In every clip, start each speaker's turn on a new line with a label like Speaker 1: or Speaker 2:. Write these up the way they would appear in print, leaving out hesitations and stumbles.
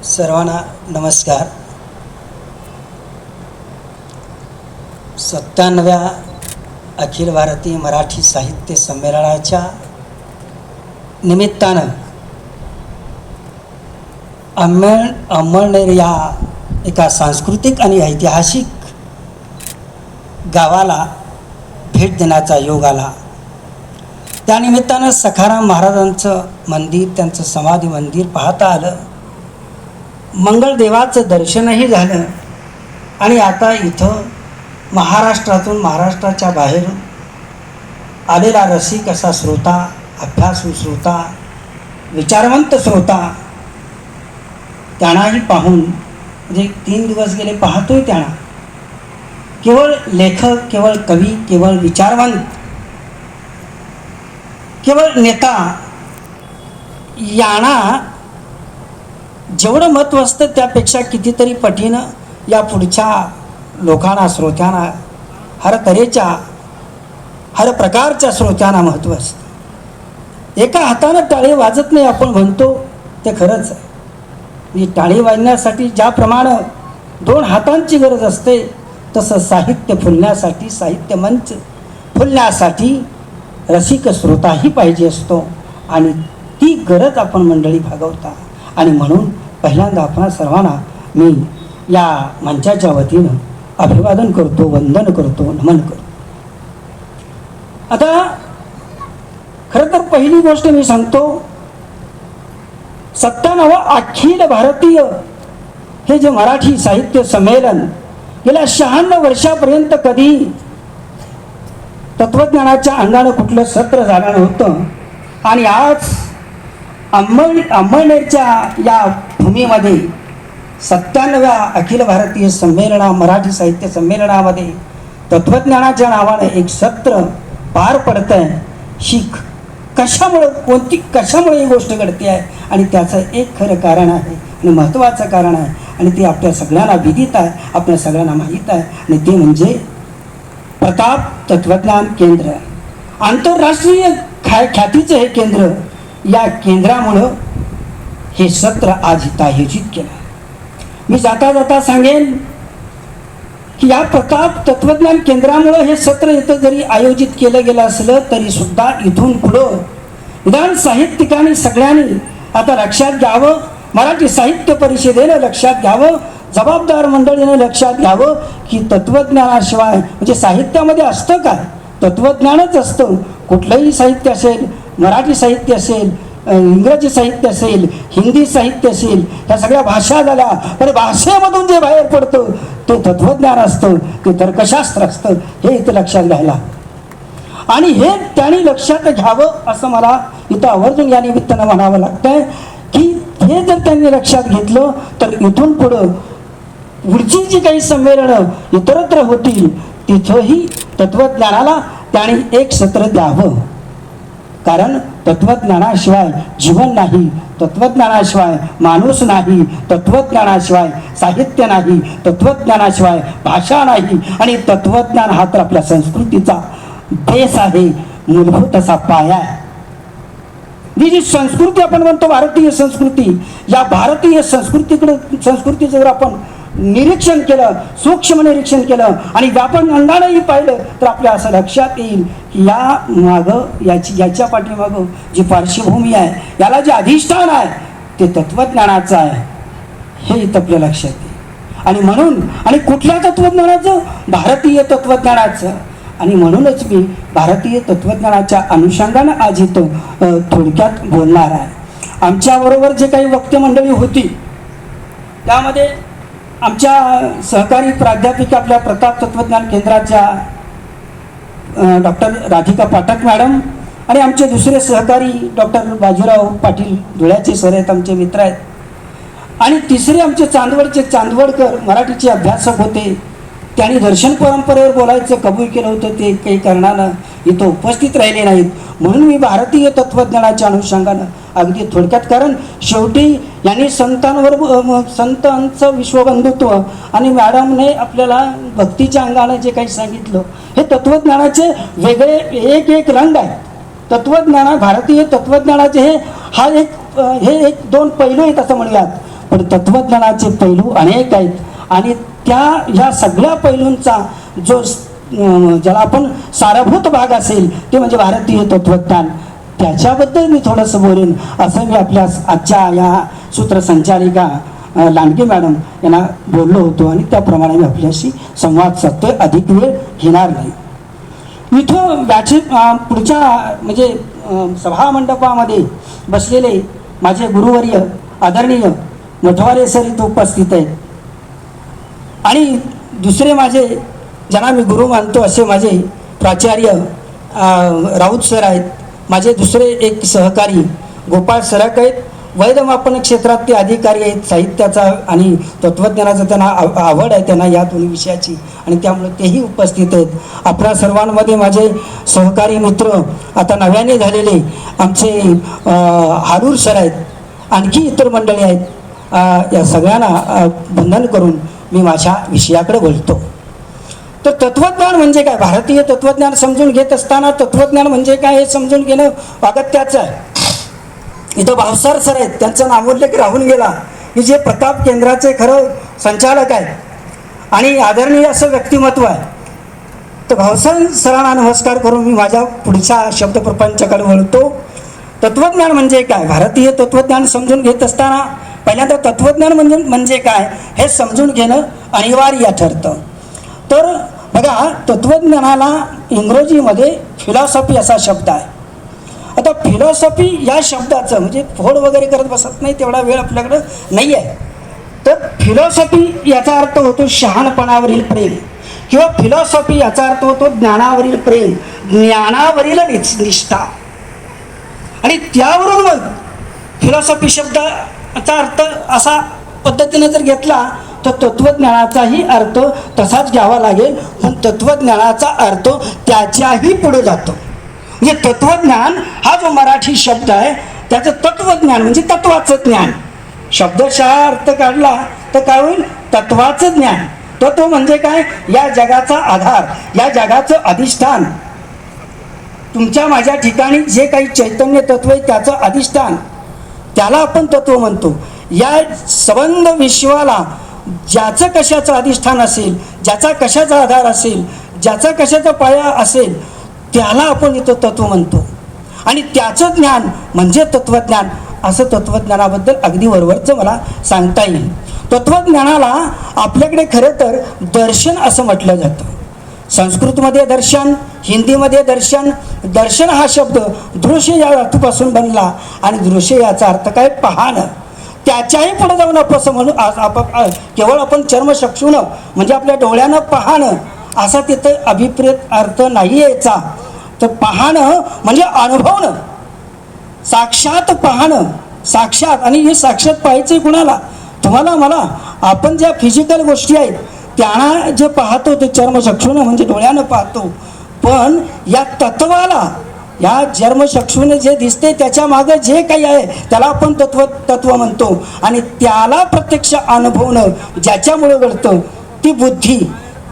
Speaker 1: सर्वांना नमस्कार. 97व्या अखिल भारतीय मराठी साहित्य संमेलनाच्या निमित्तानं अंमळनेर या एका सांस्कृतिक आणि ऐतिहासिक गावाला भेट देण्याचा योग आला. त्यानिमित्तानं सखाराम महाराजांचं मंदिर, त्यांचं समाधी मंदिर पाहता आलं, मंगळदेवाचं दर्शनही झालं आणि आता इथं महाराष्ट्राच्या बाहेर आलेला रसिक असा श्रोता, अभ्यासू श्रोता, विचारवंत श्रोता त्यांनाही पाहून म्हणजे 3 दिवस गेले पाहतोय त्यांना. केवळ लेखक, केवळ कवी, केवळ विचारवंत, केवळ नेता यांना जेवढं महत्त्व असतं त्यापेक्षा कितीतरी पटीनं या पुढच्या लोकांना, श्रोत्यांना, हर तऱ्हेच्या, हर प्रकारच्या श्रोत्यांना महत्त्व असतं. एका हातानं टाळी वाजत नाही आपण म्हणतो ते खरंच आहे. ही टाळी वाजण्यासाठी ज्याप्रमाणे 2 हातांची गरज असते तसं साहित्य फुलण्यासाठी, साहित्य मंच फुलण्यासाठी रसिक श्रोताही पाहिजे असतो आणि ती गरज आपण मंडळी भागवता. आणि म्हणून पहिल्यांदा आपण सर्वांना मी या मंचाच्या वतीनं अभिवादन करतो, वंदन करतो, नमन करतो. आता खरं तर पहिली गोष्ट मी सांगतो, 97 अखिल भारतीय हे जे मराठी साहित्य संमेलन गेल्या 96 वर्षापर्यंत कधी तत्वज्ञानाच्या अंगानं कुठलं सत्र झालं नव्हतं आणि आज अंमळनेरच्या या भूमीमध्ये 97व्या अखिल भारतीय मराठी साहित्य संमेलनामध्ये तत्वज्ञानाच्या नावानं एक सत्र पार पडतंय. कशामुळे ही गोष्ट घडते आहे आणि त्याचं एक खरं कारण आहे आणि महत्त्वाचं कारण आहे आणि ते आपल्या सगळ्यांना विदित आहे, आपल्या सगळ्यांना माहीत आहे आणि ते म्हणजे प्रताप तत्वज्ञान केंद्र. आंतरराष्ट्रीय ख्यातीचं हे केंद्र, या केंद्रामुळं हे सत्र आज इथं आयोजित केलं. मी जाता जाता सांगेन की या प्रताप तत्वज्ञान केंद्रामुळं हे सत्र इथं जरी आयोजित केलं गेलं असलं तरी सुद्धा इथून पुढं निदान साहित्यिकांनी सगळ्यांनी आता लक्षात घ्यावं, मराठी साहित्य परिषदेनं लक्षात घ्यावं, जबाबदार मंडळीने लक्षात घ्यावं की तत्वज्ञानाशिवाय म्हणजे साहित्यामध्ये असतं काय? तत्वज्ञानच असतं. कुठलंही साहित्य असेल, मराठी साहित्य असेल, इंग्रजी साहित्य असेल, हिंदी साहित्य असेल, ह्या सगळ्या भाषा झाल्या, पण भाषेमधून जे बाहेर पडतं ते तत्वज्ञान असतं, ते तर्कशास्त्र असतं. हे इथं लक्षात घ्यायला आणि हे त्यांनी लक्षात घ्यावं असं मला इथं आवर्जून या निमित्तानं म्हणावं लागतंय की हे जर त्यांनी लक्षात घेतलं तर इथून पुढची जी काही संमेलनं इतरत्र होतील तिथंही तत्वज्ञानाला त्यांनी एक सत्र द्यावं. कारण तत्वज्ञानाशिवाय जीवन नाही, तत्वज्ञानाशिवाय माणूस नाही, तत्वज्ञानाशिवाय साहित्य नाही, तत्वज्ञानाशिवाय भाषा नाही आणि तत्वज्ञान हा तर आपल्या संस्कृतीचा बेस आहे, मूलभूत असा पाया आहे. जी संस्कृती आपण म्हणतो भारतीय संस्कृती, या भारतीय संस्कृतीचं जर आपण निरीक्षण केलं, सूक्ष्म निरीक्षण केलं आणि व्यापक अंगानेही पाहिलं तर आपल्या असं लक्षात येईल की या मागं याच्या पाठीमागं जी पार्श्वभूमी आहे, याला जे अधिष्ठान आहे ते तत्वज्ञानाचं आहे, हे इथं आपल्या लक्षात येईल. आणि म्हणून आणि कुठल्या तत्वज्ञानाचं? भारतीय तत्वज्ञानाचं. आणि म्हणूनच मी भारतीय तत्वज्ञानाच्या अनुषंगानं आज इथं थोडक्यात बोलणार आहे. आमच्याबरोबर जे काही वक्ते मंडळी होती त्यामध्ये आमच्या सहकारी प्राध्यापिका आपल्या प्रताप तत्वज्ञान केंद्राच्या डॉक्टर राधिका पाठक मॅडम आणि आमचे दुसरे सहकारी डॉक्टर बाजीराव पाटील धुळ्याचे सर आहेत, आमचे मित्र आहेत. आणि तिसरे आमचे चांदवडकर मराठीचे अभ्यासक होते. त्यांनी दर्शन परंपरेवर बोलायचं कबूल केलं होतं, ते काही कारणानं इथं उपस्थित राहिले नाहीत. म्हणून मी भारतीय तत्वज्ञानाच्या अनुषंगानं अगदी थोडक्यात, कारण शेवटी यांनी संतांचं विश्वबंधुत्व आणि मॅडमने आपल्याला भक्तीच्या अंगाने जे काही सांगितलं हे तत्वज्ञानाचे वेगळे एक रंग आहेत. भारतीय तत्वज्ञानाचे हे एक 2 पैलू आहेत असं म्हणूयात. पण तत्त्वज्ञानाचे पैलू अनेक आहेत आणि ह्या सगळ्या पैलूंचा जो ज्याला आपण सारभूत भाग असेल ते म्हणजे भारतीय तत्त्वज्ञान, त्याच्याबद्दल मी थोडंसं बोलेन असं मी आपल्या आजच्या या सूत्रसंचालिका लांडगे मॅडम यांना बोललो होतो आणि त्याप्रमाणे मी आपल्याशी संवाद साधतोय. अधिक वेळ घेणार नाही. इथं पुढच्या म्हणजे सभामंडपामध्ये बसलेले माझे गुरुवर्य आदरणीय मोठवारे सर इथं उपस्थित आहेत आणि दुसरे माझे ज्यांना मी गुरु मानतो असे माझे प्राचार्य राऊत सर आहेत. माझे दुसरे एक सहकारी गोपाळ सरक आहेत. वैधमापन क्षेत्रात ते अधिकारी आहेत. साहित्याचा आणि तत्त्वज्ञानाचा त्यांना आवड आहे त्यांना या दोन्ही विषयाची आणि त्यामुळे तेही उपस्थित आहेत. आपल्या सर्वांमध्ये माझे सहकारी मित्र आता नव्याने झालेले आमचे हारूर सर आहेत. आणखी इतर मंडळी आहेत. या सगळ्यांना बंधन करून मी माझ्या विषयाकडे बोलतो. तर तत्त्वज्ञान म्हणजे काय, भारतीय तत्त्वज्ञान समजून घेत असताना तत्त्वज्ञान म्हणजे काय हे समजून घेणं अगत्याचं आहे. इथं भावसार सर आहेत, त्यांचा नामोल्लेख राहून गेला की जे प्रताप केंद्राचे खरं संचालक आहेत आणि आदरणीय असं व्यक्तिमत्व आहे. तर भावसार सरांना नमस्कार करून मी माझ्या पुढच्या शब्दप्रपंचाकडे वळतो. तत्त्वज्ञान म्हणजे काय, भारतीय तत्त्वज्ञान समजून घेत असताना पहिल्यांदा तत्त्वज्ञान म्हणजे काय हे समजून घेणं अनिवार्य ठरतं. तर बघा, तत्त्वज्ञानाला इंग्रजीमध्ये फिलॉसॉफी असा शब्द आहे. आता फिलॉसॉफी या शब्दाचं म्हणजे फोड वगैरे करत बसत नाही तेवढा वेळ आपल्याकडं नाही आहे. तर फिलॉसॉफी याचा अर्थ होतो शहाणपणावरील प्रेम किंवा फिलॉसॉफी याचा अर्थ होतो ज्ञानावरील प्रेम, ज्ञानावरील निष्ठा. आणि त्यावरून मग फिलॉसॉफी शब्दाचा अर्थ असा पद्धतीने जर घेतला तर तत्त्वज्ञानाचाही अर्थ तसाच घ्यावा लागेल. पण तत्त्वज्ञानाचा अर्थ त्याच्याही पुढे जातो. म्हणजे तत्त्वज्ञान हा जो मराठी शब्द आहे त्याचं तत्त्वज्ञान म्हणजे तत्वाचं ज्ञान. शब्दशः अर्थ काढला तर काय होईल, तत्वाचं ज्ञान. तत्व म्हणजे काय, या जगाचा आधार, या जगाचं अधिष्ठान. तुमच्या माझ्या ठिकाणी जे काही चैतन्य तत्व आहे त्याचं अधिष्ठान, त्याला आपण तत्व म्हणतो. या संबंध विश्वाला ज्याचं कशाचं अधिष्ठान असेल, ज्याचा कशाचा आधार असेल, ज्याचा कशाचा पाया असेल त्याला आपण इथं तत्व म्हणतो. आणि त्याचं ज्ञान म्हणजे तत्त्वज्ञान. असं तत्त्वज्ञानाबद्दल अगदी वरवरचं मला सांगता येईल. तत्त्वज्ञानाला आपल्याकडे खरं तर दर्शन असं म्हटलं जातं. संस्कृतमध्ये दर्शन, हिंदीमध्ये दर्शन. दर्शन हा शब्द दृश्य या धातूपासून बनला आणि दृश्य याचा अर्थ काय, पाहणं. त्याच्याही पुढे जाऊन आपण म्हणून केवळ आपण चर्मचक्षुण म्हणजे आपल्या डोळ्यानं पाहणं असा तिथं अभिप्रेत अर्थ नाही याचा. तर पाहणं म्हणजे अनुभवणं, साक्षात पाहणं, साक्षात. आणि हे साक्षात पाहायचं कुणाला, तुम्हाला मला. आपण ज्या फिजिकल गोष्टी आहेत त्यांना जे पाहतो ते चर्मचक्षुण म्हणजे डोळ्यानं पाहतो. पण या तत्वाला, या जन्मचक्षुने जे दिसते त्याच्या मागे जे काही आहे त्याला आपण तत्व म्हणतो. आणि त्याला प्रत्यक्ष अनुभवणं ज्याच्यामुळे घडतं ती बुद्धी,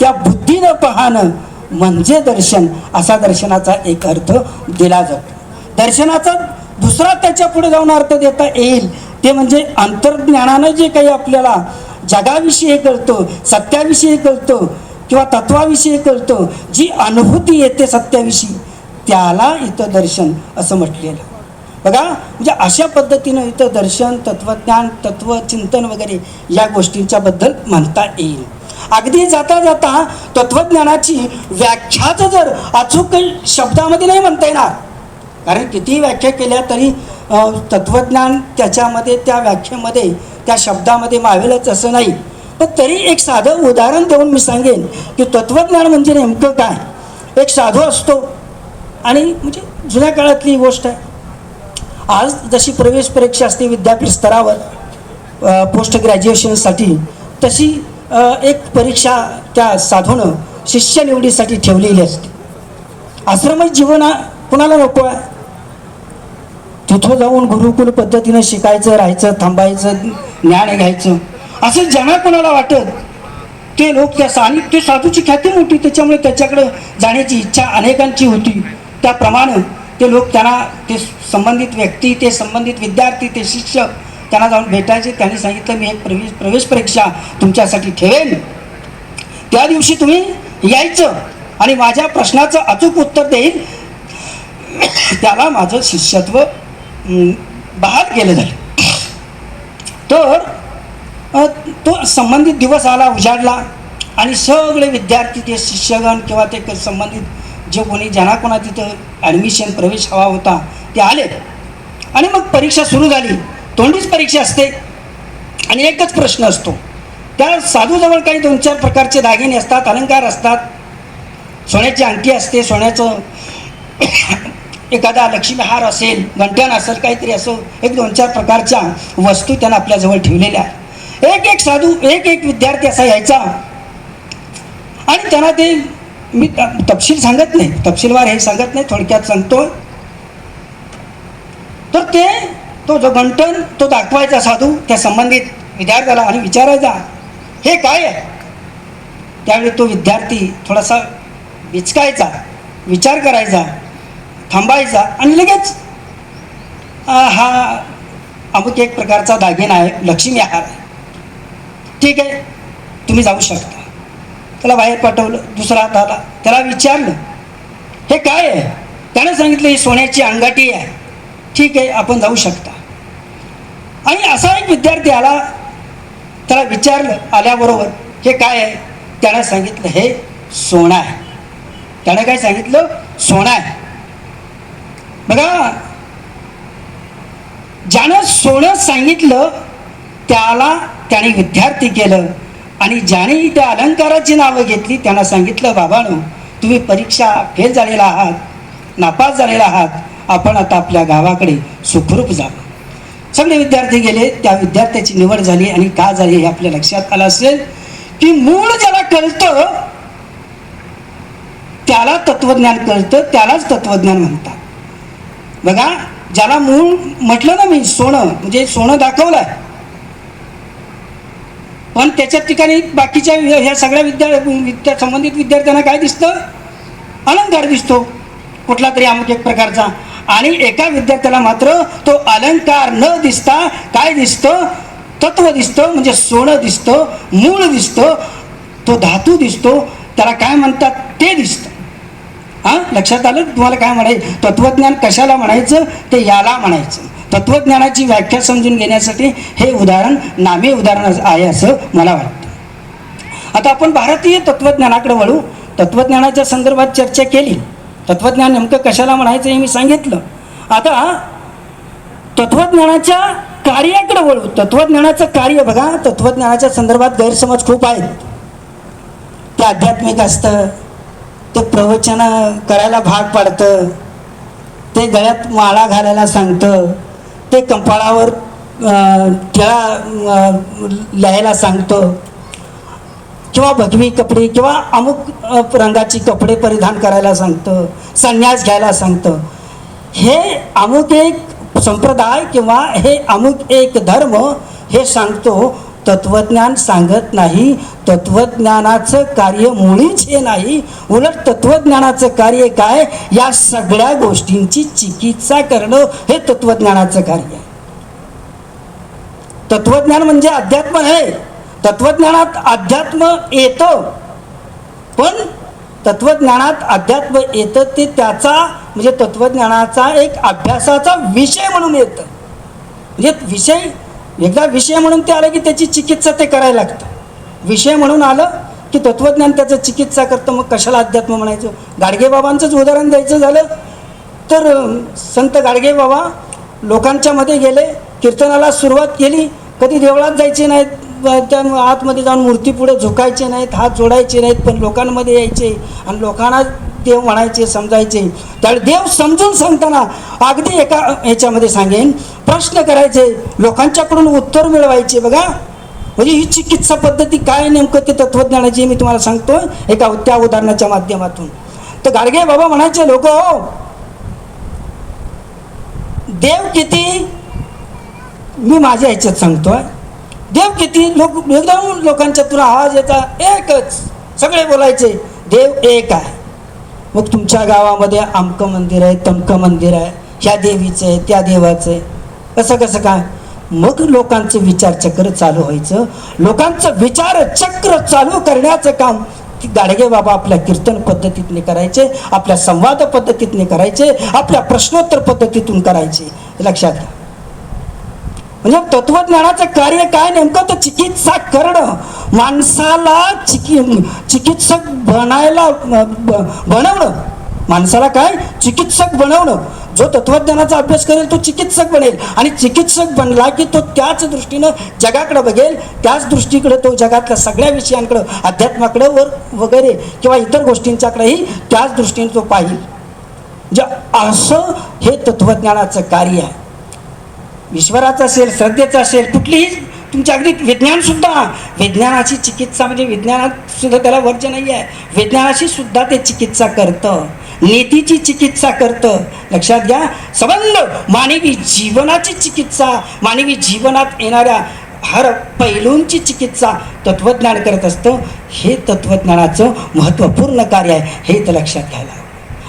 Speaker 1: त्या बुद्धीनं पाहणं म्हणजे दर्शन. असा दर्शनाचा एक अर्थ दिला जातो. दर्शनाचा दुसरा त्याच्या पुढे जाऊन अर्थ देता येईल ते म्हणजे अंतर्ज्ञानानं जे काही आपल्याला जगाविषयी कळतं, सत्याविषयी कळतं किंवा तत्वाविषयी कळतं, जी अनुभूती येते सत्याविषयी त्याला इथं दर्शन असं म्हटलेलं. बघा, म्हणजे अशा पद्धतीनं इथं दर्शन, तत्वज्ञान, तत्वचिंतन वगैरे या गोष्टींच्या बद्दल म्हणता येईल. अगदी जाता जाता तत्वज्ञानाची व्याख्याच जर अचूक शब्दामध्ये नाही म्हणता येणार, कारण कितीही व्याख्या केल्या तरी तत्वज्ञान त्याच्यामध्ये त्या व्याख्येमध्ये त्या शब्दामध्ये मावेलच असं नाही. पण तरी एक साधं उदाहरण देऊन मी सांगेन की तत्वज्ञान म्हणजे नेमकं काय. एक साधू असतो आणि म्हणजे जुन्या काळातली गोष्ट आहे. आज जशी प्रवेश परीक्षा असते विद्यापीठ स्तरावर पोस्ट ग्रॅज्युएशनसाठी, तशी एक परीक्षा त्या साधूनं शिष्य निवडीसाठी ठेवलेली असते. आश्रमिक जीवन कुणाला नको आहे. तिथं जाऊन गुरुकुल पद्धतीनं शिकायचं, राहायचं, थांबायचं, ज्ञान घ्यायचं असं ज्यांना कोणाला वाटत ते लोक त्या आणि ते साधूची ख्याती मोठी त्याच्यामुळे त्याच्याकडे जाण्याची इच्छा अनेकांची होती. त्याप्रमाणे ते लोक त्यांना, ते संबंधित व्यक्ती, ते संबंधित विद्यार्थी, ते शिष्य त्यांना जाऊन भेटायचे. त्यांनी सांगितलं मी एक प्रवेश परीक्षा तुमच्यासाठी ठेवेन, त्या दिवशी तुम्ही यायचं आणि माझ्या प्रश्नाचं अचूक उत्तर देईल, त्याला माझं शिष्यत्व बहाल केलं जाईल. तर तो संबंधित दिवस आला, उजाडला आणि सगळे विद्यार्थी ते शिष्यगण किंवा ते संबंधित जे कोणी ज्यांना कोणा तिथं ॲडमिशन प्रवेश हवा होता ते आले आणि मग परीक्षा सुरू झाली. तोंडीच परीक्षा असते आणि एकच प्रश्न असतो. त्या साधूजवळ काही 2-4 प्रकारचे दागिने असतात, अलंकार असतात, सोन्याची अंगठी असते, सोन्याचं एखादा लक्ष्मीहार असेल, घंटण असेल, काहीतरी असं 1-2-4 प्रकारच्या वस्तू त्यांना आपल्याजवळ ठेवलेल्या आहेत. एक साधू एक विद्यार्थी असा यायचा आणि त्यांना ते मी तपशील सांगत नाही, तपशीलवार हे सांगत नाही, थोडक्यात सांगतो. तर तो जो घंटण तो दाखवायचा साधू त्या संबंधित विद्यार्थ्याला आणि विचारायचा हे काय आहे. त्यावेळी तो विद्यार्थी थोडासा विचकायचा, विचार करायचा, थांबायचा आणि लगेच हा अमुक एक प्रकारचा दागिना आहे, लक्ष्मी हार आहे, ठीक आहे तुम्ही जाऊ शकता. त्याला बाहेर पाठवलं. दुसरा हात आला, त्याला विचारलं हे काय आहे. त्याने सांगितलं ही सोन्याची अंगठी आहे, ठीक आहे आपण जाऊ शकता. आणि असा एक विद्यार्थी आला, त्याला विचारलं आल्याबरोबर हे काय आहे. त्याने सांगितलं हे सोनं आहे. त्याने काय सांगितलं, सोनं आहे. बघा, ज्यानं सोनं सांगितलं त्याने विद्यार्थी केलं आणि ज्याने त्या अलंकाराची नावं घेतली त्यांना सांगितलं बाबांनो तुम्ही परीक्षा फेल झालेला आहात, नापास झालेला आहात, आपण आता आपल्या गावाकडे सुखरूप जावं. सगळे विद्यार्थी गेले. त्या विद्यार्थ्याची निवड झाली आणि का झाली हे आपल्या लक्षात आलं असेल की मूळ ज्याला कळतं त्याला तत्वज्ञान कळतं, त्यालाच तत्वज्ञान म्हणतात. बघा, ज्याला मूळ म्हटलं ना मी, सोनं म्हणजे सोनं दाखवलंय, पण त्याच्या ठिकाणी बाकीच्या ह्या सगळ्या संबंधित विद्यार्थ्यांना काय दिसतं, अलंकार दिसतो कुठला तरी अमुक एक प्रकारचा. आणि एका विद्यार्थ्याला मात्र तो अलंकार न दिसता काय दिसतं, तत्व दिसतं, म्हणजे सोनं दिसतं, मूळ दिसतं, तो धातू दिसतो, त्याला काय म्हणतात ते दिसतं. हां, लक्षात आलं तुम्हाला काय म्हणायचं. तत्वज्ञान कशाला म्हणायचं, ते याला म्हणायचं. तत्वज्ञानाची व्याख्या समजून घेण्यासाठी हे उदाहरण नामे उदाहरण आहे असं मला वाटतं. आता आपण भारतीय तत्वज्ञानाकडे वळू. तत्वज्ञानाच्या संदर्भात चर्चा केली, तत्वज्ञान नेमकं कशाला म्हणायचं हे मी सांगितलं. आता तत्वज्ञानाच्या कार्याकडे वळू. तत्वज्ञानाचं कार्य बघा, तत्वज्ञानाच्या संदर्भात गैरसमज खूप आहेत. ते आध्यात्मिक असतं, ते प्रवचन करायला भाग पाडतं, ते गळ्यात माळा घालायला सांगतं, ते कपाळावर टिळा लिहायला सांगतं, किंवा भगवी कपडे किंवा अमुक रंगाची कपडे परिधान करायला सांगतं, संन्यास घ्यायला सांगतं. हे अमुक एक संप्रदाय किंवा हे अमुक एक धर्म हे सांगतो, तत्वज्ञान सांगत नाही. तत्वज्ञानाचं कार्य मुळीच हे नाही. उलट तत्वज्ञानाचं कार्य काय, या सगळ्या गोष्टींची चिकित्सा करणं हे तत्वज्ञानाचं कार्य आहे. तत्वज्ञान म्हणजे अध्यात्म आहे. तत्वज्ञानात अध्यात्म येतं, पण तत्वज्ञानात अध्यात्म येतं ते त्याचा म्हणजे तत्वज्ञानाचा एक अभ्यासाचा विषय म्हणून येतं. म्हणजे विषय एकदा विषय म्हणून ते आलं की त्याची चिकित्सा ते करायला लागतं. विषय म्हणून आलं की तत्वज्ञान त्याचं चिकित्सा करतं. मग कशाला अध्यात्म म्हणायचं. गाडगेबाबांचंच उदाहरण द्यायचं झालं तर संत गाडगेबाबा लोकांच्या मध्ये गेले, कीर्तनाला सुरुवात केली. कधी देवळात जायचे नाहीत, त्या आतमध्ये जाऊन मूर्ती पुढे झुकायचे नाहीत, हात जोडायचे नाहीत, पण लोकांमध्ये यायचे आणि लोकांना देव म्हणायचे, समजायचे. त्यावेळी देव समजून सांगताना अगदी एका ह्याच्यामध्ये सांगेन, प्रश्न करायचे, लोकांच्याकडून उत्तर मिळवायचे. बघा, म्हणजे ही चिकित्सा पद्धती काय नेमकं ते तत्वज्ञानाची मी तुम्हाला सांगतो एका त्या उदाहरणाच्या माध्यमातून. तर गाडगे बाबा म्हणायचे, लोक हो, देव किती, मी माझ्या ह्याच्यात सांगतोय, देव किती. एकदम लोकांच्या तुला आवाज याचा एकच, सगळे बोलायचे देव एक आहे. मग तुमच्या गावामध्ये अमकं मंदिर आहे, तमकं मंदिर आहे, ह्या देवीचं आहे, त्या देवाचं आहे, कसं काय. मग लोकांचं विचारचक्र चालू व्हायचं. लोकांचं विचारचक्र चालू करण्याचं काम गाडगे बाबा आपल्या कीर्तन पद्धतीतने करायचे, आपल्या संवाद पद्धतीतने करायचे, आपल्या प्रश्नोत्तर पद्धतीतून करायचे. लक्षात घ्या. म्हणजे तत्वज्ञानाचं कार्य काय नेमकं, तर चिकित्सा करणं, माणसाला चिकित्सक बनवणं, माणसाला काय चिकित्सक बनवणं. जो तत्वज्ञानाचा अभ्यास करेल तो चिकित्सक बनेल, आणि चिकित्सक बनला की तो त्याच दृष्टीनं जगाकडे बघेल, त्याच दृष्टीकडे तो जगातल्या सगळ्या विषयांकडं, अध्यात्माकडं वगैरे किंवा इतर गोष्टींच्याकडेही त्याच दृष्टीने तो पाहिल. जे असं हे तत्वज्ञानाचं कार्य आहे. ईश्वराचं असेल, श्रद्धेचं असेल, कुठलीही तुमच्या अगदी विज्ञानसुद्धा, विज्ञानाची चिकित्सा म्हणजे विज्ञानात सुद्धा त्याला वर्ज नाही आहे. विज्ञानाशी सुद्धा ते चिकित्सा करतं, नीतीची चिकित्सा करतं. लक्षात घ्या. संबंध मानवी जीवनाची चिकित्सा, मानवी जीवनात येणाऱ्या हर पैलूंची चिकित्सा तत्वज्ञान करत असतं. हे तत्वज्ञानाचं महत्त्वपूर्ण कार्य आहे, हे तर लक्षात घ्यायला.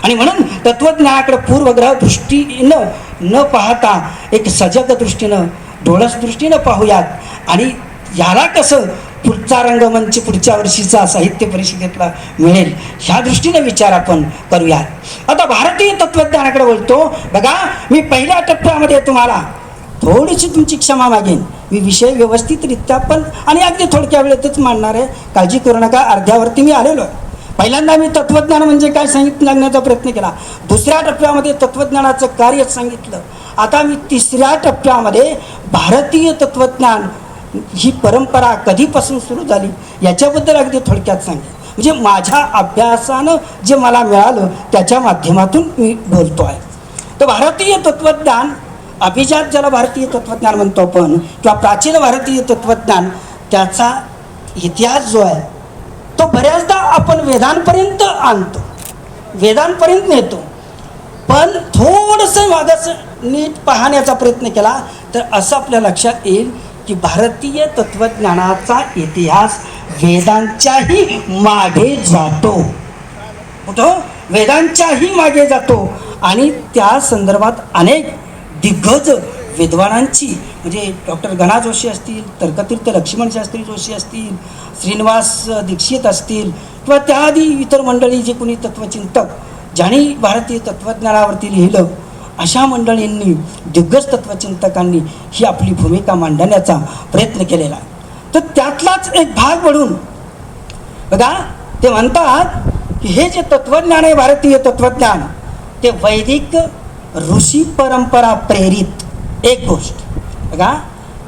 Speaker 1: आणि म्हणून तत्वज्ञानाकडे पूर्वग्रह दृष्टीनं न पाहता एक सजग दृष्टीनं, डोळस दृष्टीनं पाहूयात. आणि याला कसं पुढचा रंगमंच पुढच्या वर्षीचा साहित्य परिषदेतला मिळेल, ह्या दृष्टीनं विचार आपण करूयात. आता भारतीय तत्वज्ञानाकडे बोलतो. बघा, मी पहिल्या टप्प्यामध्ये तुम्हाला थोडीशी तुमची क्षमा मागेन. मी विषय व्यवस्थितरित्या पण आणि अगदी थोडक्या वेळेतच मांडणार आहे, काळजी करू नका. अर्ध्यावरती मी आलेलो आहे. पहिल्यांदा मी तत्वज्ञान म्हणजे काय सांगण्याचा प्रयत्न केला. दुसऱ्या टप्प्यामध्ये तत्वज्ञानाचं कार्य सांगितलं. आता मी तिसऱ्या टप्प्यामध्ये भारतीय तत्वज्ञान ही परंपरा कधीपासून सुरू झाली याच्याबद्दल अगदी थोडक्यात सांगेन. म्हणजे माझ्या अभ्यासानं जे मला मिळालं त्याच्या माध्यमातून मी बोलतो आहे. तर भारतीय तत्वज्ञान, अभिजात ज्याला भारतीय तत्वज्ञान म्हणतो आपण, किंवा प्राचीन भारतीय तत्वज्ञान, त्याचा इतिहास जो आहे तो बऱ्याचदा आपण वेदांपर्यंत आणतो, वेदांपर्यंत नेतो. पण थोडंसं मागास नीट पाहण्याचा प्रयत्न केला तर असं आपल्या लक्षात येईल की भारतीय तत्वज्ञानाचा इतिहास वेदांच्याही मागे जातो. कुठं? वेदांच्याही मागे जातो. आणि त्या संदर्भात अनेक दिग्गज विद्वानांची, म्हणजे डॉक्टर गणा जोशी असतील, तर्कतीर्थ लक्ष्मण शास्त्री जोशी असतील, श्रीनिवास दीक्षित असतील, किंवा त्याआधी इतर मंडळी जे कोणी तत्वचिंतक ज्यांनी भारतीय तत्वज्ञानावरती लिहिलं, अशा मंडळींनी, दिग्गज तत्वचिंतकांनी ही आपली भूमिका मांडण्याचा प्रयत्न केलेला आहे. तर त्यातलाच एक भाग म्हणून बघा, ते म्हणतात की हे जे तत्वज्ञान आहे, भारतीय तत्वज्ञान, ते वैदिक ऋषी परंपरा प्रेरित एक गोष्ट. बघा,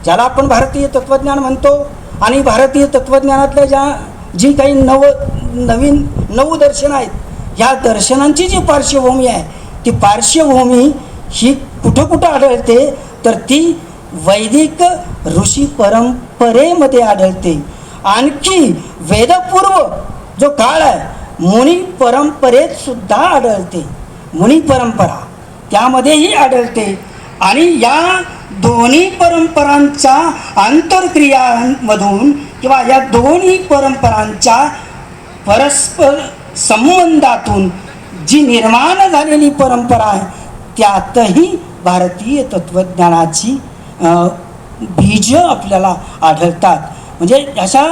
Speaker 1: ज्याला आपण भारतीय तत्वज्ञान म्हणतो, आणि भारतीय तत्वज्ञानातल्या जी काही नवीन नऊ दर्शनं आहेत, ह्या दर्शनांची जी पार्श्वभूमी आहे, ती पार्श्वभूमी ही कुठं कुठं आढळते, तर ती वैदिक ऋषी परंपरेमध्ये आढळते. आणखी वेदपूर्व जो काळ आहे, मुनी परंपरेत सुद्धा आढळते. मुनी परंपरा त्यामध्येही आढळते. आणि या दोन्ही परंपरांच्या आंतरक्रियांमधून, किंवा या दोन्ही परंपरांच्या परस्पर संबंधातून जी निर्माण झालेली परंपरा आहे, त्यातही भारतीय तत्वज्ञानाची बीज आपल्याला आढळतात. म्हणजे अशा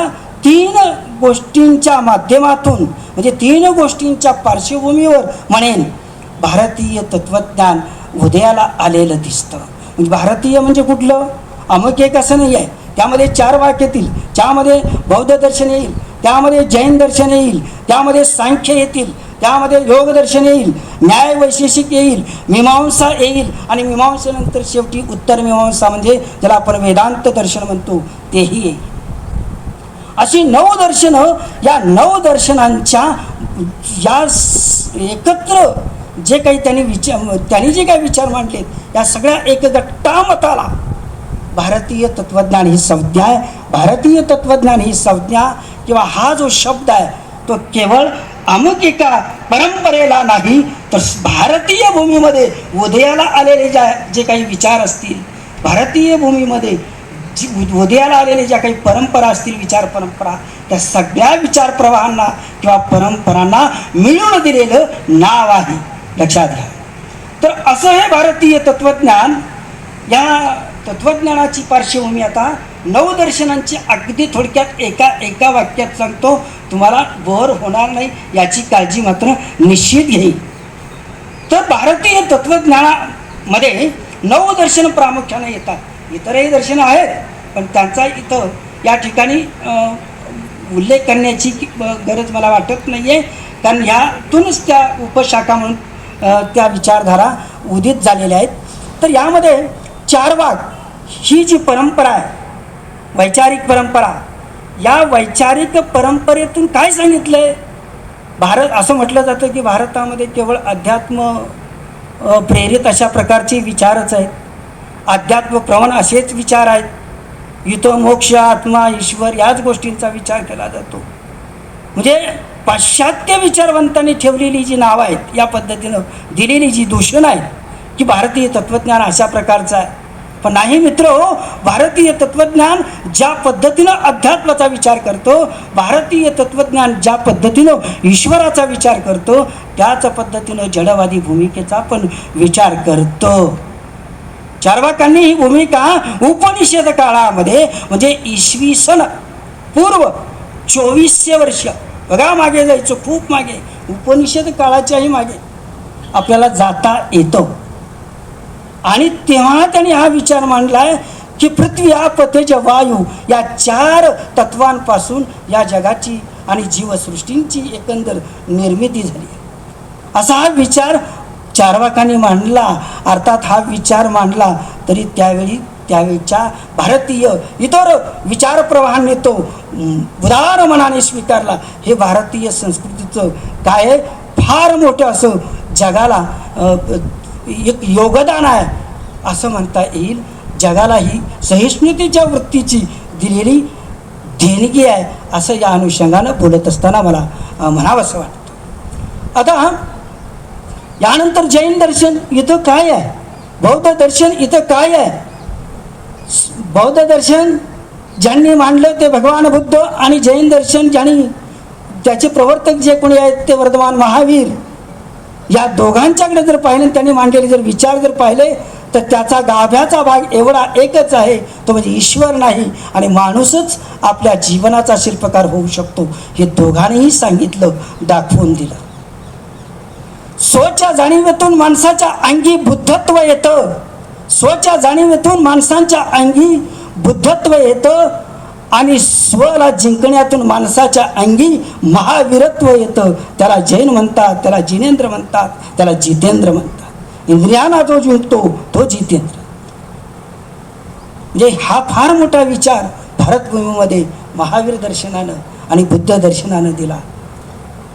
Speaker 1: तीन गोष्टींच्या माध्यमातून, म्हणजे तीन गोष्टींच्या पार्श्वभूमीवर म्हणेन भारतीय तत्वज्ञान उदयाला आलेलं दिसतं. म्हणजे भारतीय म्हणजे कुठलं, अमुक एक असं नाही आहे. त्यामध्ये चार वाक्य येतील, त्यामध्ये बौद्ध दर्शन येईल, त्यामध्ये जैन दर्शन येईल, त्यामध्ये सांख्य येतील, त्यामध्ये योग दर्शन येईल, न्याय वैशेषिक येईल, मीमांसा येईल, आणि मीमांसेनंतर शेवटी उत्तर मीमांसा म्हणजे ज्याला आपण वेदांत दर्शन म्हणतो तेही येईल. अशी नऊ दर्शनं, या नऊ दर्शनांच्या या एकत्र जे काही त्यांनी जे काही विचार मांडलेत, या सगळ्या एक गट्टामताला भारतीय तत्वज्ञान ही संज्ञा आहे. भारतीय तत्वज्ञान ही संज्ञा किंवा हा जो शब्द आहे तो केवळ अमुक एका परंपरेला नाही, तर भारतीय भूमीमध्ये उदयाला आलेले जे काही विचार असतील, भारतीय भूमीमध्ये उदयाला आलेले ज्या काही परंपरा असतील, विचार परंपरा, त्या सगळ्या विचार प्रवाहांना किंवा परंपरांना मिळून दिलेलं नाव आहे. लक्षात घ्या. तर असं हे भारतीय तत्वज्ञान, या तत्वज्ञानाची पार्श्वभूमी आता 9 दर्शनांची अगदी थोडक्यात एका वाक्यात सांगतो, तुम्हाला बोर होणार नाही याची काळजी मात्र निश्चित घेईल. तर भारतीय तत्वज्ञानामध्ये 9 दर्शन प्रामुख्याने येतात. इतरही दर्शनं आहेत, पण त्यांचा इथं या ठिकाणी उल्लेख करण्याची गरज मला वाटत नाही आहे, कारण ह्यातूनच त्या उपशाखा म्हणून त्या विचारधारा उदित झालेल्या आहेत. तर यामध्ये चारवाक ही जी परंपरा आहे, वैचारिक परंपरा, या वैचारिक परंपरेतून काय सांगितलं आहे? भारत असं म्हटलं जातं की भारतामध्ये केवळ अध्यात्म प्रेरित अशा प्रकारचे विचारच आहेत, अध्यात्म प्रवण असेच विचार आहेत. इथं मोक्ष, आत्मा, ईश्वर याच गोष्टींचा विचार केला जातो. म्हणजे पाश्चात्य विचारवंतांनी ठेवलेली जी नावं आहेत, या पद्धतीनं दिलेली जी दूषणं आहेत की भारतीय तत्त्वज्ञान अशा प्रकारचं आहे. पण नाही मित्र हो, भारतीय तत्त्वज्ञान ज्या पद्धतीनं अध्यात्माचा विचार करतो, भारतीय तत्त्वज्ञान ज्या पद्धतीनं ईश्वराचा विचार करतो, त्याच पद्धतीनं जडवादी भूमिकेचा पण विचार करतो. चार्वाकांनी ही भूमिका उपनिषद काळामध्ये म्हणजे इसवी सन पूर्व 2400 वर्ष, बघा मागे जायचं, खूप मागे, उपनिषद काळाच्याही मागे आपल्याला जाता येतं. आणि तेव्हा त्यांनी हा विचार मांडला आहे की पृथ्वी, आप, तेज, वायू या 4 तत्वांपासून या जगाची आणि जीवसृष्टींची एकंदर निर्मिती झाली. असा हा विचार चार्वाकांनी मांडला. अर्थात हा विचार मांडला तरी त्यावेळीच्या भारतीय इतर विचार प्रवाहांनी तो उदार मनाने स्वीकारला. हे भारतीय संस्कृतीचं काय फार मोठं असं जगाला एक योगदान आहे असं म्हणता येईल. जगाला ही सहिष्णुतेच्या वृत्तीची दिलेली देणगी आहे असं या अनुषंगानं बोलत असताना मला म्हणावंसं वाटतं. आता यानंतर जैन दर्शन इथं काय आहे, बौद्ध दर्शन इथं काय आहे? बौद्ध दर्शन ज्यांनी मांडलं ते भगवान बुद्ध, आणि जैन दर्शन ज्यांनी त्याचे प्रवर्तक जे कोणी आहेत ते वर्धमान महावीर. या दोघांच्याकडे जर पाहिलं, त्यांनी मांडलेले जर विचार जर पाहिले, तर त्याचा गाभ्याचा भाग एवढा एकच आहे, तो म्हणजे ईश्वर नाही आणि माणूसच आपल्या जीवनाचा शिल्पकार होऊ शकतो. हे दोघांनीही सांगितलं, दाखवून दिलं. स्वच्या जाणीवेतून माणसाच्या अंगी बुद्धत्व येतं, स्वच्या जाणीवेतून माणसांच्या अंगी बुद्धत्व येतं, आणि स्वला जिंकण्यातून माणसाच्या अंगी महावीरत्व येतं. त्याला जैन म्हणतात, त्याला जिनेंद्र म्हणतात, त्याला जितेंद्र म्हणतात. इंद्रियांना जो जिंकतो तो जितेंद्र. म्हणजे हा फार मोठा विचार भारतभूमीमध्ये महावीर दर्शनानं आणि बुद्ध दर्शनानं दिला.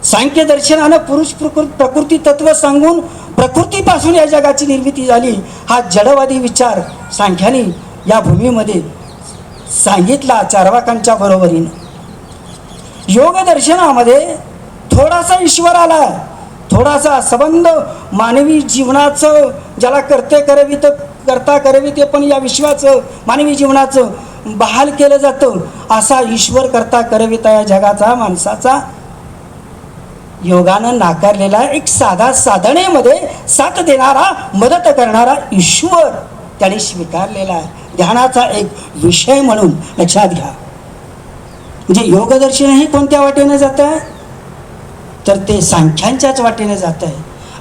Speaker 1: सांख्य दर्शनानं पुरुष प्रकृती तत्व सांगून प्रकृतीपासून या जगाची निर्मिती झाली. हा जडवादी विचार सांख्याने या भूमीमध्ये सांगितला चार्वाकांच्या बरोबरीनं. योग दर्शनामध्ये थोडासा ईश्वर आला, थोडासा संबंध मानवी जीवनाचं, ज्याला करता करविते पण या विश्वाचं मानवी जीवनाचं बहाल केलं जातं, असा ईश्वर करता करविता या जगाचा माणसाचा योगानं नाकारलेला एक साधा साधनेमध्ये साथ देणारा, मदत करणारा ईश्वर त्याने स्वीकारलेला आहे. ध्यानाचा एक विषय म्हणून लक्षात घ्या. म्हणजे योगदर्शनही कोणत्या वाटेने जात आहे, तर ते सांख्यांच्याच वाटेने जात आहे.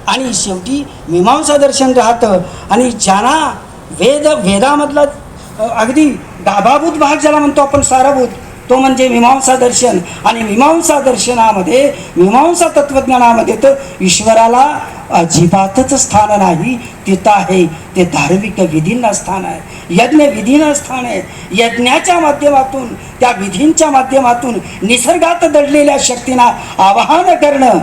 Speaker 1: आणि शेवटी मीमांसा दर्शन राहतं. आणि ज्यांना वेदामधला अगदी गाभाभूत भाग ज्याला म्हणतो आपण सारभूत, तो म्हणजे मीमांसा दर्शन. आणि मीमांसा दर्शनामध्ये, मीमांसा तत्त्वज्ञानामध्ये तर ईश्वराला अजिबातच स्थान नाही. तिथं आहे ते धार्मिक विधींना स्थान आहे, यज्ञ विधींना स्थान आहे. यज्ञाच्या माध्यमातून, त्या विधींच्या माध्यमातून निसर्गात दडलेल्या शक्तींना आवाहन करणं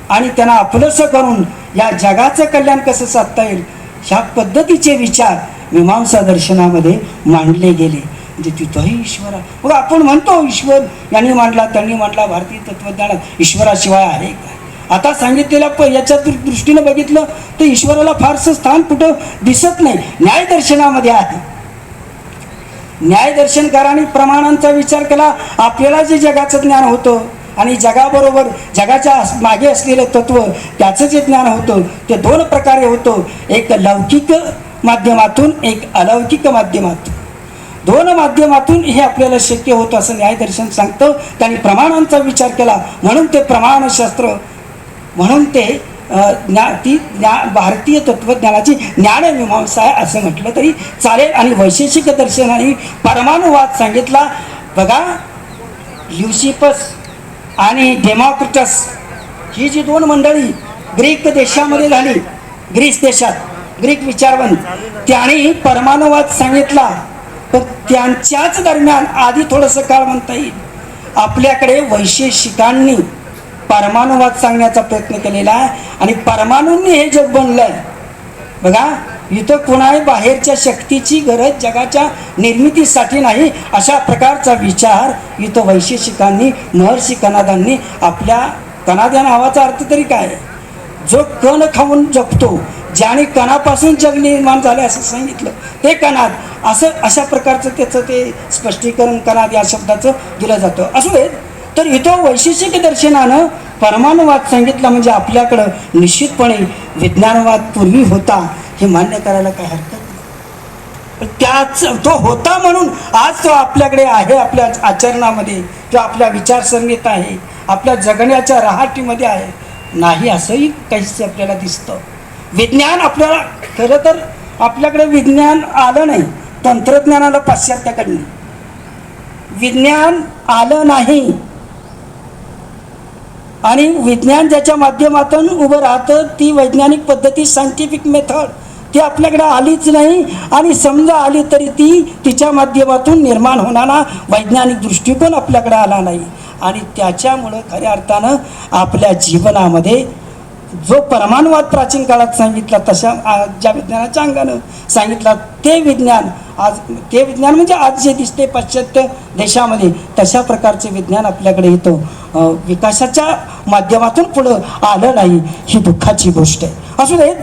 Speaker 1: आणि त्यांना आपलंसं करून या जगाचं कल्याण कसं साधता येईल, ह्या पद्धतीचे विचार मीमांसा दर्शनामध्ये मांडले गेले. म्हणजे तिथंही ईश्वर आहे. मग आपण म्हणतो ईश्वर यांनी मांडला, त्यांनी मांडला. भारतीय तत्त्वज्ञानात ईश्वराशिवाय आहे काय? आता सांगितलेल्या याच्या दृष्टीनं बघितलं तर ईश्वराला फारसं स्थान कुठं दिसत नाही. न्यायदर्शनामध्ये आहे. न्यायदर्शनकारांनी प्रमाणांचा विचार केला. आपल्याला जे जगाचं ज्ञान होतं आणि जगाबरोबर जगाच्या मागे असलेलं तत्त्व त्याचं जे ज्ञान होतं ते 2 प्रकारे होतं. एक लौकिक माध्यमातून एक अलौकिक माध्यमातून, दोन माध्यमातून हे आपल्याला शक्य होतं असं न्यायदर्शन सांगतं. त्यांनी प्रमाणांचा विचार केला म्हणून ते प्रमाणशास्त्र, म्हणून ते भारतीय तत्त्वज्ञानाची ज्ञानमीमांसा आहे असं म्हटलं तरी चालेल. आणि वैशेषिक दर्शनाने परमाणुवाद सांगितला. बघा, ल्युसिफस आणि डेमोक्रिटस ही जी दोन मंडळी ग्रीक देशामध्ये झाली, ग्रीस देशात ग्रीक विचारवंत, त्यांनी परमाणुवाद सांगितला. पण त्यांच्याच दरम्यान आधी थोडंसं काळ म्हणता येईल आपल्याकडे वैशेषिकांनी परमाणुवाद सांगण्याचा प्रयत्न केलेला आहे. आणि परमाणूंनी हे जग बनलं आहे. बघा, इथं कोणाही बाहेरच्या शक्तीची गरज जगाच्या निर्मितीसाठी नाही, अशा प्रकारचा विचार इथं वैशेषिकांनी, महर्षी कणादांनी आपल्या, कणाद्या नावाचा अर्थ तरी काय, जो कण खाऊन जगतो, ज्याने कणापासून जग निर्माण झाले असं सांगितलं, ते कणाद, असं अशा प्रकारचं त्याचं ते स्पष्टीकरण कणाद या शब्दाचं दिलं जातं. असू देत. तर इथं वैशेषिक दर्शनानं परमाणुवाद सांगितला म्हणजे आपल्याकडं निश्चितपणे विज्ञानवाद पूर्वी होता हे मान्य करायला काही हरकत नाही. त्याच तो होता म्हणून आज तो आपल्याकडे आहे, आपल्या आचरणामध्ये किंवा आपल्या विचारसरणीत आहे, आपल्या जगण्याच्या रहाटीमध्ये आहे नाही असंही काहीच आपल्याला दिसतं. विज्ञान आपल्याला, खरं तर आपल्याकडे विज्ञान आलं नाही, तंत्रज्ञानाला पाश्चात्याकडनं विज्ञान आलं नाही. आणि विज्ञान ज्याच्या माध्यमातून उभं राहतं ती वैज्ञानिक पद्धती, सायंटिफिक मेथड, ती आपल्याकडे आलीच नाही. आणि समजा आली तरी ती तिच्या माध्यमातून निर्माण होणारा वैज्ञानिक दृष्टिकोन आपल्याकडे आला नाही. आणि त्याच्यामुळं खऱ्या अर्थानं आपल्या जीवनामध्ये जो परमाणुवाद प्राचीन काळात सांगितला, तशा ज्या विज्ञानाच्या अंगानं सांगितला ते विज्ञान आज, ते विज्ञान म्हणजे आज जे दिसते पाश्चात्य देशामध्ये, तशा प्रकारचे विज्ञान आपल्याकडे येतं विकासाच्या माध्यमातून पुढं आलं नाही, ही दुःखाची गोष्ट आहे. असू दे.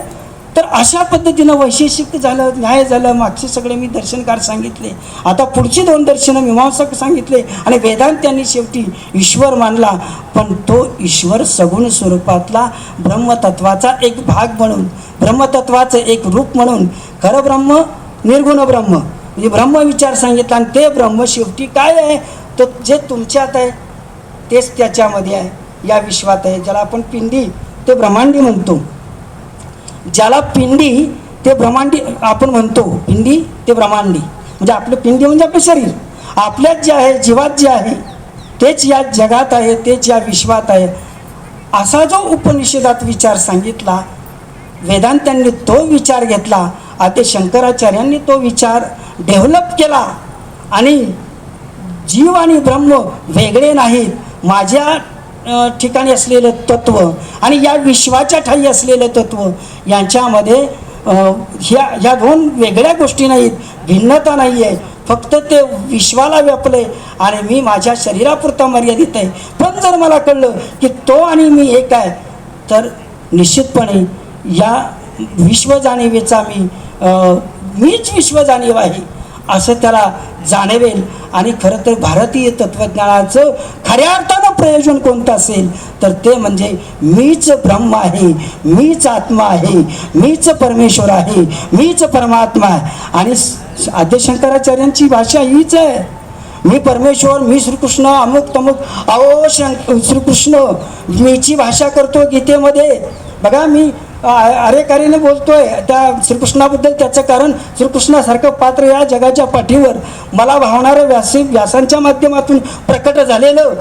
Speaker 1: तर अशा पद्धतीनं वैशेषिक झालं, न्याय झालं, मागचे सगळे मी दर्शनकार सांगितले. आता पुढची दोन दर्शनं मीमांसक सांगितले आणि वेदांत्यांनी शेवटी ईश्वर मानला. पण तो ईश्वर सगुण स्वरूपातला ब्रह्मतत्वाचा एक भाग म्हणून, ब्रह्मतत्वाचं एक रूप म्हणून, खरं ब्रह्म निर्गुण ब्रह्म म्हणजे ब्रह्म विचार सांगितला. आणि ते ब्रह्म शेवटी काय आहे, तर जे तुमच्यात आहे तेच त्याच्यामध्ये आहे, या विश्वात आहे. ज्याला आपण पिंडी ते ब्रह्मांडी म्हणतो, ज्याला पिंडी ते ब्रह्मांडी आपण म्हणतो, पिंडी ते ब्रह्मांडी म्हणजे आपलं पिंडी म्हणजे आपलं शरीर, आपल्यात जे आहे, जीवात जे आहे तेच या जगात आहे, तेच या विश्वात आहे. असा जो उपनिषदात विचार सांगितला, वेदांत्यांनी तो विचार घेतला, आते शंकराचार्यांनी तो विचार डेव्हलप केला. आणि जीव आणि ब्रह्म वेगळे नाहीत, माझ्या ठिकाणी असलेलं तत्त्व आणि या विश्वाच्या ठाई असलेलं तत्त्व यांच्यामध्ये ह्या दोन वेगळ्या गोष्टी नाहीत, भिन्नता नाही आहे. फक्त ते विश्वाला व्यापले आणि मी माझ्या शरीरापुरता मर्यादित आहे. पण जर मला कळलं की तो आणि मी एक आहे, तर निश्चितपणे या विश्वजाणीवेचा मीच विश्वजाणीव आहे असं त्याला जाणवेल. आणि खरं तर भारतीय तत्त्वज्ञानाचं खऱ्या अर्थानं प्रयोजन कोणतं असेल तर ते म्हणजे मीच ब्रह्म आहे, मीच आत्मा आहे, मीच परमेश्वर आहे, मीच परमात्मा आहे. आणि आद्यशंकराचार्यांची भाषा हीच आहे, मी परमेश्वर, मी श्रीकृष्ण, अमुक तमुक. अहो श्रीकृष्ण मीची भाषा करतो गीतेमध्ये. बघा, मी अरेकारीने बोलतोय त्या श्रीकृष्णाबद्दल. त्याचं कारण श्रीकृष्णासारखं पात्र या जगाच्या पाठीवर मला भावणारं व्यासांच्या माध्यमातून प्रकट झालेलं